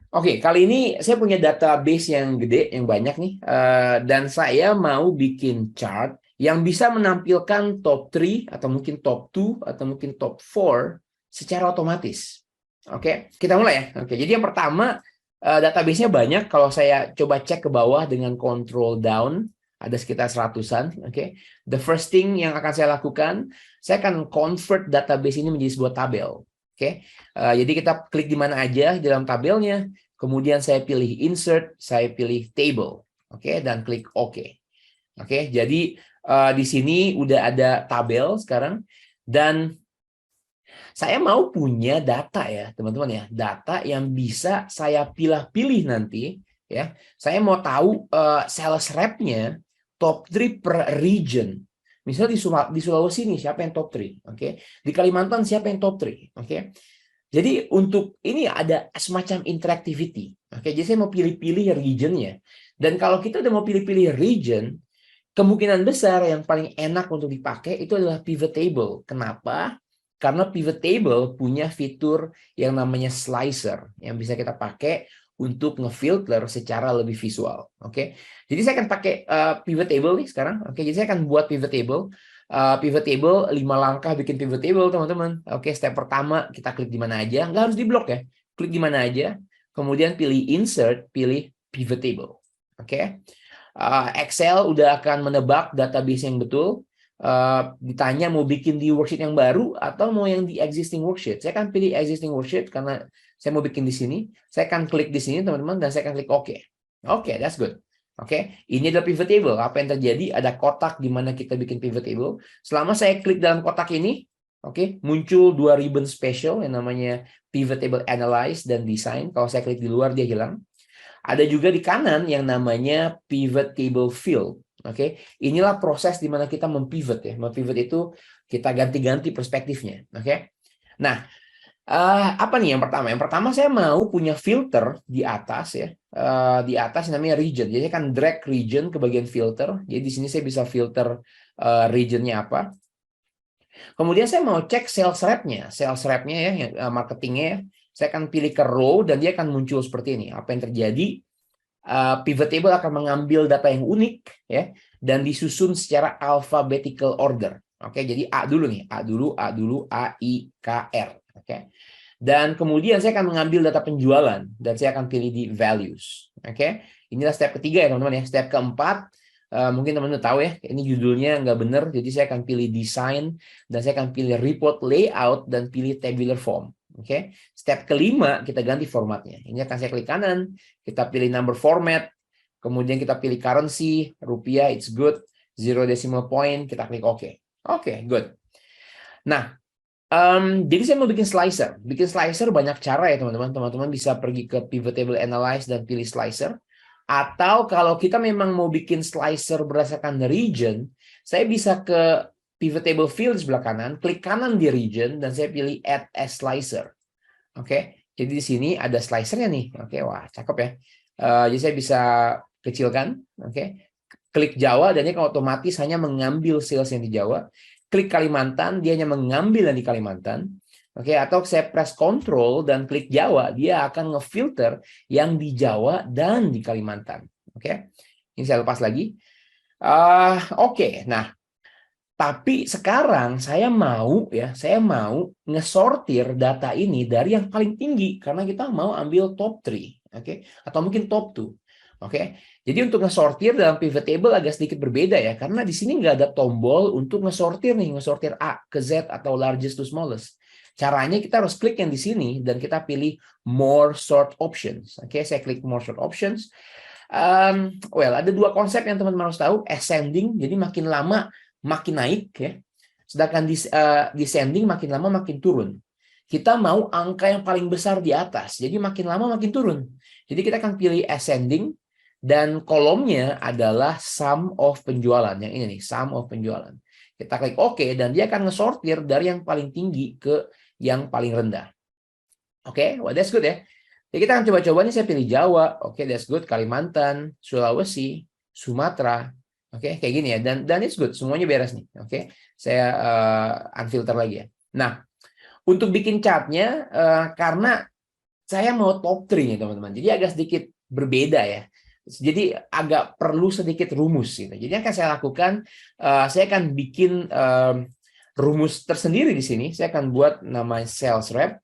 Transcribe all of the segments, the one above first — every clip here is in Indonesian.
Oke, kali ini saya punya database yang gede, yang banyak nih, dan saya mau bikin chart yang bisa menampilkan top 3 atau mungkin top 2 atau mungkin top 4 secara otomatis. Oke, kita mulai ya. Oke, jadi yang pertama database-nya banyak. Kalau saya coba cek ke bawah dengan control down, ada sekitar seratusan. Oke, the first thing yang akan saya lakukan, saya akan convert database ini menjadi sebuah tabel. Oke, jadi kita klik di mana aja di dalam tabelnya, kemudian saya pilih insert, saya pilih table, oke, dan klik OK. Oke, jadi di sini udah ada tabel sekarang, dan saya mau punya data ya, teman-teman ya, data yang bisa saya pilih-pilih nanti ya. Saya mau tahu sales rep-nya top 3 per region. Misalnya di Sulawesi nih siapa yang top 3, oke? Di Kalimantan siapa yang top 3, oke? Jadi untuk ini ada semacam interactivity. Oke, jadi saya mau pilih-pilih regionnya. Dan kalau kita udah mau pilih-pilih region, kemungkinan besar yang paling enak untuk dipakai itu adalah pivot table. Kenapa? Karena pivot table punya fitur yang namanya slicer yang bisa kita pakai untuk ngefilter secara lebih visual. Oke, jadi saya akan pakai pivot table nih sekarang. Oke, jadi saya akan buat pivot table. Pivot table 5 langkah bikin pivot table, teman-teman. Oke, step pertama kita klik di mana aja, nggak harus di blok ya. Klik di mana aja, kemudian pilih insert, pilih pivot table. Oke. Excel udah akan menebak database yang betul. Ditanya mau bikin di worksheet yang baru atau mau yang di existing worksheet. Saya akan pilih existing worksheet karena saya mau bikin di sini. Saya akan klik di sini, teman-teman, dan saya akan klik OK. Oke, that's good. Oke, ini adalah pivot table. Apa yang terjadi? Ada kotak di mana kita bikin pivot table. Selama saya klik dalam kotak ini, oke, muncul 2 ribbon special yang namanya pivot table analyze dan design. Kalau saya klik di luar, dia hilang. Ada juga di kanan yang namanya pivot table fill. Oke, inilah proses di mana kita mempivot ya. Mempivot itu kita ganti-ganti perspektifnya. Oke, nah apa nih yang pertama? Yang pertama saya mau punya filter di atas ya. Di atas namanya region. Jadi saya akan drag region ke bagian filter. Jadi di sini saya bisa filter regionnya apa. Kemudian saya mau cek sales rep-nya ya, marketingnya ya. Saya akan pilih ke row dan dia akan muncul seperti ini. Apa yang terjadi? Pivot table akan mengambil data yang unik ya dan disusun secara alphabetical order. Oke, jadi A dulu nih, A dulu, A I K R. Oke. Dan kemudian saya akan mengambil data penjualan dan saya akan pilih di values. Oke. Inilah step ketiga ya teman-teman ya. Step keempat, mungkin teman-teman tahu ya, ini judulnya nggak benar, jadi saya akan pilih design dan saya akan pilih report layout dan pilih tabular form. Oke. Step kelima kita ganti formatnya. Ini akan saya klik kanan, kita pilih number format, kemudian kita pilih currency, rupiah, it's good, 0 decimal point, kita klik OK. Oke, good. Nah, jadi saya mau bikin slicer. Bikin slicer banyak cara ya teman-teman. Teman-teman bisa pergi ke pivot table analyze dan pilih slicer. Atau kalau kita memang mau bikin slicer berdasarkan region, saya bisa ke pivot table field di sebelah kanan, klik kanan di region, dan saya pilih add as slicer. Oke, jadi di sini ada slicernya nih. Oke, wah cakep ya. Jadi saya bisa kecilkan. Oke, klik Jawa dan dia otomatis hanya mengambil sales yang di Jawa. Klik Kalimantan, dia hanya mengambil yang di Kalimantan. Oke, atau saya press Ctrl dan klik Jawa, dia akan ngefilter yang di Jawa dan di Kalimantan. Oke, ini saya lepas lagi. Oke, nah tapi sekarang saya mau ngesortir data ini dari yang paling tinggi karena kita mau ambil top 3, oke? Atau mungkin top 2. Oke. Jadi untuk ngesortir dalam pivot table agak sedikit berbeda ya karena di sini nggak ada tombol untuk ngesortir A ke Z atau largest to smallest. Caranya kita harus klik yang di sini dan kita pilih more sort options. Oke, saya klik more sort options. Ada 2 konsep yang teman-teman harus tahu, ascending, jadi makin lama makin naik ya. Sedangkan descending makin lama makin turun. Kita mau angka yang paling besar di atas. Jadi makin lama makin turun. Jadi kita akan pilih ascending dan kolomnya adalah sum of penjualan. Yang ini nih, sum of penjualan. Kita klik OK dan dia akan ngesortir dari yang paling tinggi ke yang paling rendah. Oke, that's good ya. Jadi kita akan coba-coba nih, saya pilih Jawa. Oke, that's good. Kalimantan, Sulawesi, Sumatera. Oke, kayak gini ya. Dan it's good. Semuanya beres nih. Oke, saya unfilter lagi ya. Nah, untuk bikin chartnya, karena saya mau top 3 nih teman-teman. Jadi agak sedikit berbeda ya. Jadi agak perlu sedikit rumus gitu. Jadi yang akan saya lakukan, saya akan bikin rumus tersendiri di sini. Saya akan buat nama sales rep,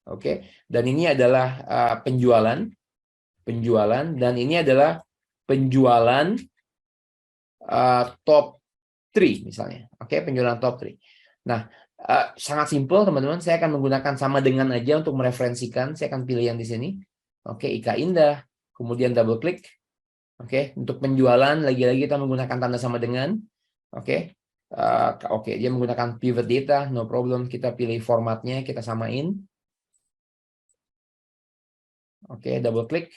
oke. Dan ini adalah penjualan, dan ini adalah penjualan top 3 misalnya, oke, penjualan top 3. Nah, sangat simpel teman-teman. Saya akan menggunakan sama dengan aja untuk mereferensikan. Saya akan pilih yang di sini, oke, Ika Indah, kemudian double klik. Oke, untuk penjualan lagi-lagi kita menggunakan tanda sama dengan. Oke, oke, dia menggunakan pivot data, no problem. Kita pilih formatnya, kita samain. Oke, double klik.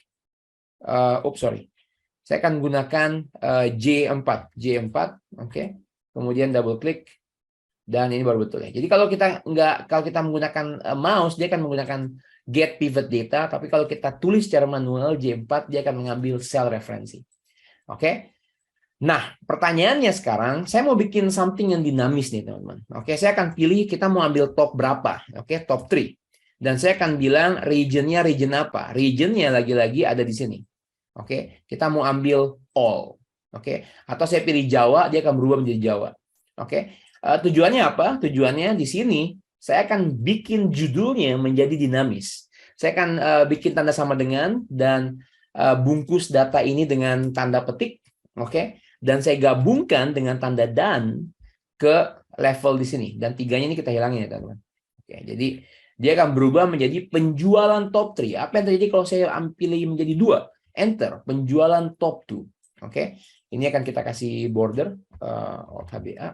Sorry. Saya akan gunakan J4, oke. Kemudian double klik dan ini baru betul ya. Jadi kalau kita menggunakan mouse, dia akan menggunakan get pivot data, tapi kalau kita tulis secara manual J4, dia akan mengambil cell referensi. Oke. Nah, pertanyaannya sekarang, saya mau bikin something yang dinamis nih, teman-teman. Oke, saya akan pilih kita mau ambil top berapa. Oke, top 3. Dan saya akan bilang region apa? Regionnya lagi-lagi ada di sini. Oke, kita mau ambil all. Oke, atau saya pilih Jawa, dia akan berubah menjadi Jawa. Oke, tujuannya apa? Tujuannya di sini saya akan bikin judulnya menjadi dinamis. Saya akan bikin tanda sama dengan dan bungkus data ini dengan tanda petik, oke? Dan saya gabungkan dengan tanda dan ke level di sini. Dan tiganya ini kita hilangin ya teman-teman. Oke, jadi dia akan berubah menjadi penjualan top 3. Apa yang terjadi kalau saya pilih menjadi 2? Enter, penjualan top 2. Oke, ini akan kita kasih border Alt HBA.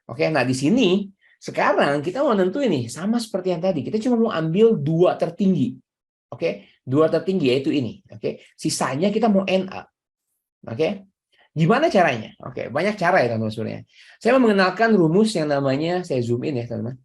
Oke, nah di sini sekarang kita mau nentuin nih sama seperti yang tadi. Kita cuma mau ambil 2 tertinggi. Oke, 2 tertinggi yaitu ini. Oke, sisanya kita mau NA. Oke, gimana caranya? Oke, banyak cara ya teman-teman sebenarnya. Saya mau mengenalkan rumus yang namanya, saya zoom in ya teman-teman.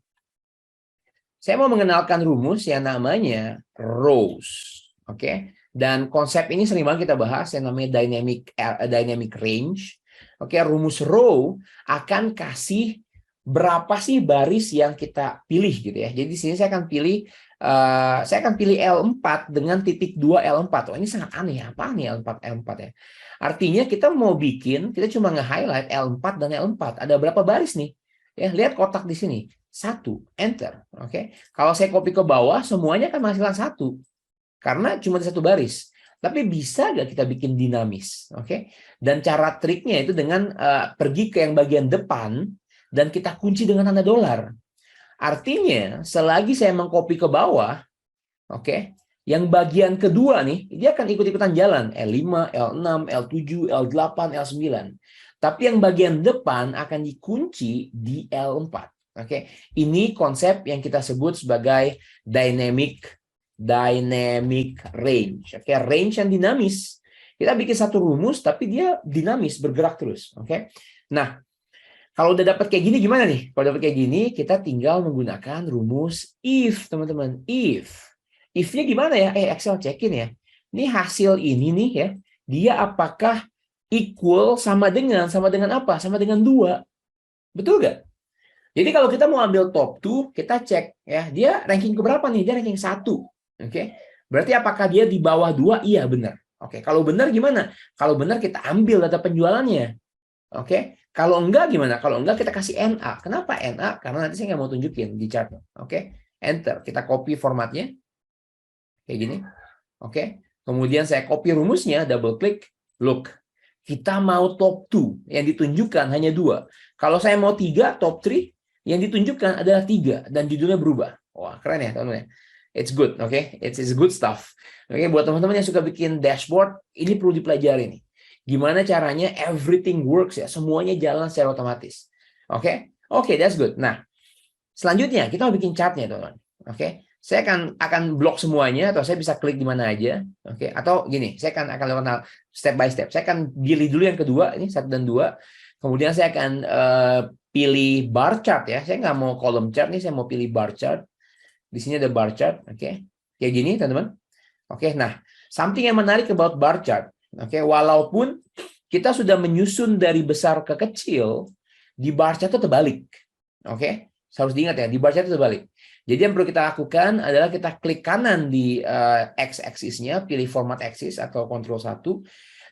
Saya mau mengenalkan rumus yang namanya rows. Oke. Dan konsep ini sering banget kita bahas yang namanya dynamic range. Oke, rumus row akan kasih berapa sih baris yang kita pilih gitu ya. Jadi di sini saya akan pilih L4 dengan titik 2 L4. Oh, ini sangat aneh. Apa nih L4 ya? Artinya kita mau bikin, kita cuma nge-highlight L4 dan L4. Ada berapa baris nih? Ya, lihat kotak di sini. 1, enter. Oke. Kalau saya copy ke bawah, semuanya akan menghasilkan 1. Karena cuma ada 1 baris. Tapi bisa nggak kita bikin dinamis? Oke. Dan cara triknya itu dengan pergi ke yang bagian depan dan kita kunci dengan tanda dolar. Artinya, selagi saya mengcopy ke bawah, oke, yang bagian kedua nih, dia akan ikut-ikutan jalan. L5, L6, L7, L8, L9. Tapi yang bagian depan akan dikunci di L4. Oke, ini konsep yang kita sebut sebagai dynamic range. Oke, range yang dinamis. Kita bikin satu rumus, tapi dia dinamis, bergerak terus. Oke, nah kalau udah dapat kayak gini gimana nih? Kalau dapat kayak gini, kita tinggal menggunakan rumus if, teman-teman. If-nya gimana ya? Excel cekin ya. Ini hasil ini nih ya. Dia apakah equal sama dengan apa? Sama dengan 2. Betul nggak? Jadi kalau kita mau ambil top 2, kita cek ya, dia ranking keberapa nih? Dia ranking 1. Oke. Berarti apakah dia di bawah 2? Iya, benar. Oke, kalau benar gimana? Kalau benar kita ambil data penjualannya. Oke. Kalau enggak gimana? Kalau enggak kita kasih NA. Kenapa NA? Karena nanti saya nggak mau tunjukin di chart. Oke. Enter. Kita copy formatnya. Kayak gini. Oke. Kemudian saya copy rumusnya, double klik. Look. Kita mau top 2. Yang ditunjukkan hanya 2. Kalau saya mau 3, top 3. Yang ditunjukkan adalah 3 dan judulnya berubah. Wah, keren ya teman-teman. It's good, oke? It's good stuff. Oke, buat teman-teman yang suka bikin dashboard, ini perlu dipelajari nih. Gimana caranya everything works ya, semuanya jalan secara otomatis. Oke? Oke, that's good. Nah, selanjutnya kita mau bikin chartnya, teman-teman. Oke? Saya akan blok semuanya atau saya bisa klik di mana aja. Oke? Atau gini, saya akan lakukan step by step. Saya akan pilih dulu yang kedua, ini 1 dan 2. Kemudian saya akan pilih bar chart ya. Saya nggak mau column chart nih, saya mau pilih bar chart. Di sini ada bar chart, oke. Kayak gini, teman-teman. Oke, nah, something yang menarik about bar chart. Oke, walaupun kita sudah menyusun dari besar ke kecil, di bar chart itu terbalik. Oke, harus diingat ya, di bar chart itu terbalik. Jadi yang perlu kita lakukan adalah kita klik kanan di X-axis-nya, pilih format axis atau Ctrl 1.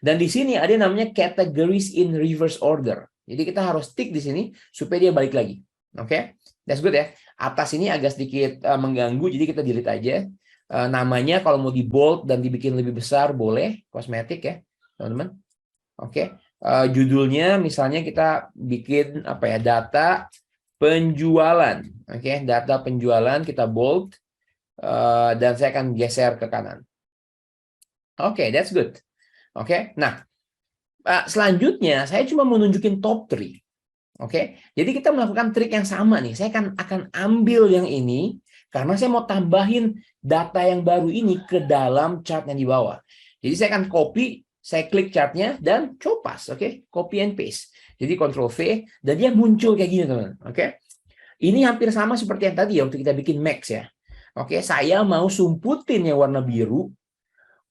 Dan di sini ada yang namanya categories in reverse order. Jadi kita harus tik di sini supaya dia balik lagi. Oke, that's good ya. Atas ini agak sedikit mengganggu, jadi kita delete aja. Namanya kalau mau di bold dan dibikin lebih besar boleh, kosmetik ya, teman-teman. Oke, judulnya misalnya kita bikin apa ya, data penjualan. Oke, data penjualan kita bold dan saya akan geser ke kanan. Oke, that's good. Oke, nah selanjutnya saya cuma mau nunjukin top 3. Oke, jadi kita melakukan trik yang sama nih. Saya akan ambil yang ini karena saya mau tambahin data yang baru ini ke dalam chart yang di bawah. Jadi saya akan copy, saya klik chartnya dan copas, oke, copy and paste. Jadi Ctrl V dan dia muncul kayak gini teman-teman. Oke, ini hampir sama seperti yang tadi ya waktu kita bikin max ya. Oke, saya mau sumputin yang warna biru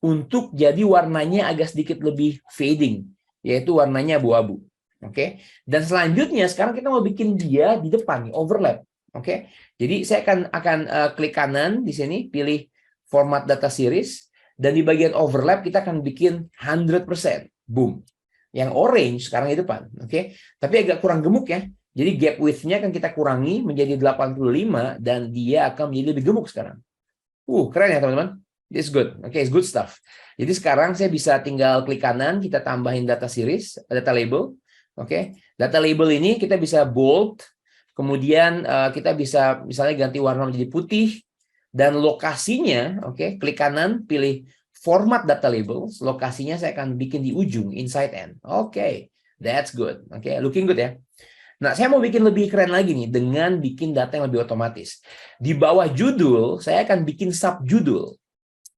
untuk jadi warnanya agak sedikit lebih fading, yaitu warnanya abu-abu. Oke, dan selanjutnya sekarang kita mau bikin dia di depan, overlap. Oke, jadi saya akan klik kanan di sini, pilih format data series, dan di bagian overlap kita akan bikin 100%. Boom. Yang orange sekarang di depan. Oke, tapi agak kurang gemuk ya. Jadi gap width-nya akan kita kurangi menjadi 85 dan dia akan menjadi lebih gemuk sekarang. Keren ya teman-teman. It's good. Oke, it's good stuff. Jadi sekarang saya bisa tinggal klik kanan, kita tambahin data series, data label. Oke, data label ini kita bisa bold, kemudian kita bisa misalnya ganti warna menjadi putih, dan lokasinya, oke, klik kanan, pilih format data labels, lokasinya saya akan bikin di ujung, inside end. Oke, that's good. Oke, looking good ya. Nah, saya mau bikin lebih keren lagi nih, dengan bikin data yang lebih otomatis. Di bawah judul, saya akan bikin subjudul.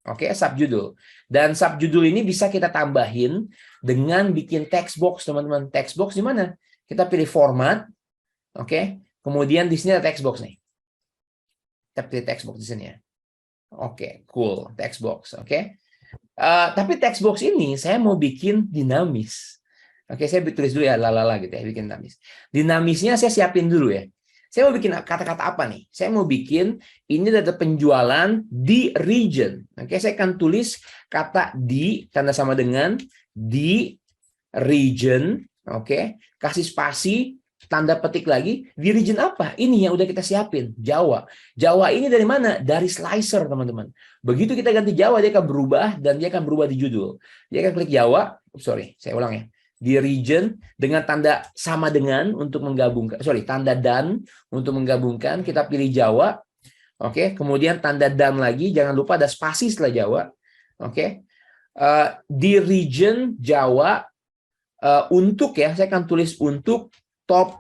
Oke, subjudul. Dan subjudul ini bisa kita tambahin dengan bikin text box, teman-teman. Text box di mana? Kita pilih format. Oke. Kemudian di sini ada text box nih. Kita pilih text box di sini ya. Oke, cool. Text box, oke. Tapi text box ini saya mau bikin dinamis. Oke, saya tulis dulu ya, lalala gitu ya, bikin dinamis. Dinamisnya saya siapin dulu ya. Saya mau bikin kata-kata apa nih? Saya mau bikin ini data penjualan di region. Oke, saya akan tulis kata di tanda sama dengan di region. Oke, kasih spasi, tanda petik lagi di region apa? Ini yang udah kita siapin, Jawa. Jawa ini dari mana? Dari slicer, teman-teman. Begitu kita ganti Jawa, dia akan berubah dan dia akan berubah di judul. Dia akan klik Jawa. Sorry, saya ulang ya. Di region dengan tanda sama dengan untuk menggabungkan, tanda dan untuk menggabungkan, kita pilih Jawa. Oke, kemudian tanda dan lagi, jangan lupa ada spasi setelah Jawa. Oke, di region Jawa, untuk ya, saya akan tulis untuk top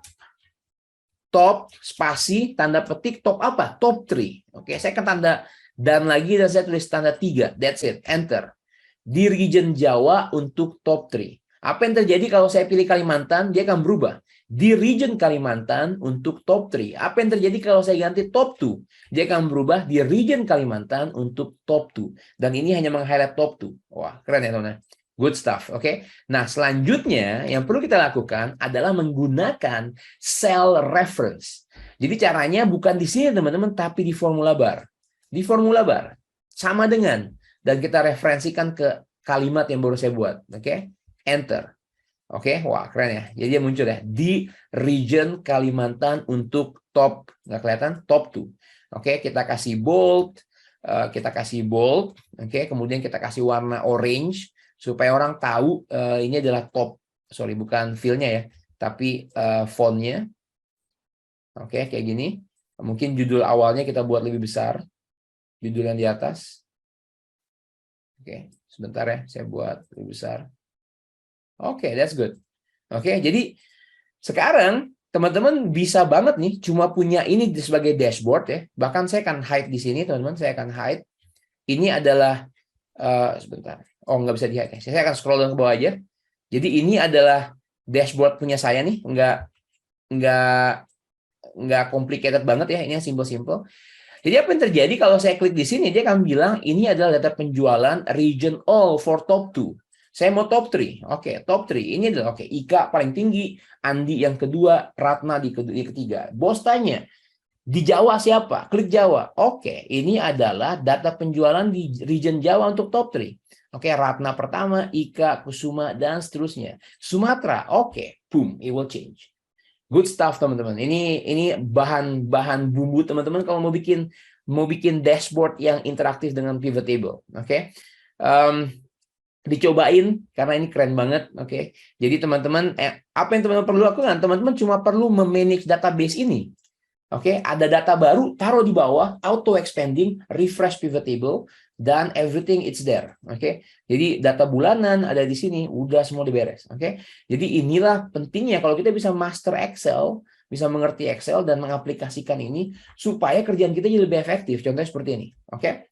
spasi tanda petik top apa? Top 3. Oke, saya akan tanda dan lagi dan saya tulis tanda 3. That's it. Enter. Di region Jawa untuk top 3. Apa yang terjadi kalau saya pilih Kalimantan? Dia akan berubah. Di region Kalimantan untuk top 3. Apa yang terjadi kalau saya ganti top 2? Dia akan berubah di region Kalimantan untuk top 2. Dan ini hanya meng-highlight top 2. Wah, keren ya teman-teman. Good stuff, oke. Nah, selanjutnya yang perlu kita lakukan adalah menggunakan cell reference. Jadi caranya bukan di sini teman-teman, tapi di formula bar. Di formula bar sama dengan, dan kita referensikan ke kalimat yang baru saya buat, oke. Enter. Oke, wah keren ya. Jadi dia muncul ya di region Kalimantan untuk top, nggak kelihatan, top 2. Oke, kita kasih bold, oke, kemudian kita kasih warna orange supaya orang tahu ini adalah top. Sorry, bukan fill-nya ya, tapi font-nya. Oke, kayak gini. Mungkin judul awalnya kita buat lebih besar, judul yang di atas. Oke, sebentar ya, saya buat lebih besar. Oke, that's good. Oke, jadi sekarang teman-teman bisa banget nih cuma punya ini sebagai dashboard ya. Bahkan saya akan hide di sini, teman-teman. Saya akan hide. Ini adalah sebentar. Oh, nggak bisa di hide. Saya akan scroll ke bawah aja. Jadi ini adalah dashboard punya saya nih. Nggak complicated banget ya. Ini yang simple-simple. Jadi apa yang terjadi kalau saya klik di sini? Dia akan bilang ini adalah data penjualan region all for top 2. Saya mau top 3. Oke, top 3. Ini adalah Ika paling tinggi, Andi yang kedua, Ratna di ketiga. Bos tanya, Di Jawa siapa? Klik Jawa. Oke, ini adalah data penjualan di region Jawa untuk top 3. Oke, Ratna pertama, Ika, Kusuma, dan seterusnya. Sumatera, oke, boom, it will change. Good stuff, teman-teman. Ini bahan bumbu, teman-teman, kalau mau bikin dashboard yang interaktif dengan pivot table. Oke. Dicobain karena ini keren banget. Oke. Jadi teman-teman, apa yang teman-teman perlu lakukan? Teman-teman cuma perlu memanage database ini. Oke, ada data baru, taruh di bawah, auto expanding, refresh pivot table, dan everything it's there. Oke, jadi data bulanan ada di sini, udah semua diberes. Oke, jadi inilah pentingnya kalau kita bisa master Excel, bisa mengerti Excel dan mengaplikasikan ini supaya kerjaan kita jadi lebih efektif. Contohnya seperti ini. Oke,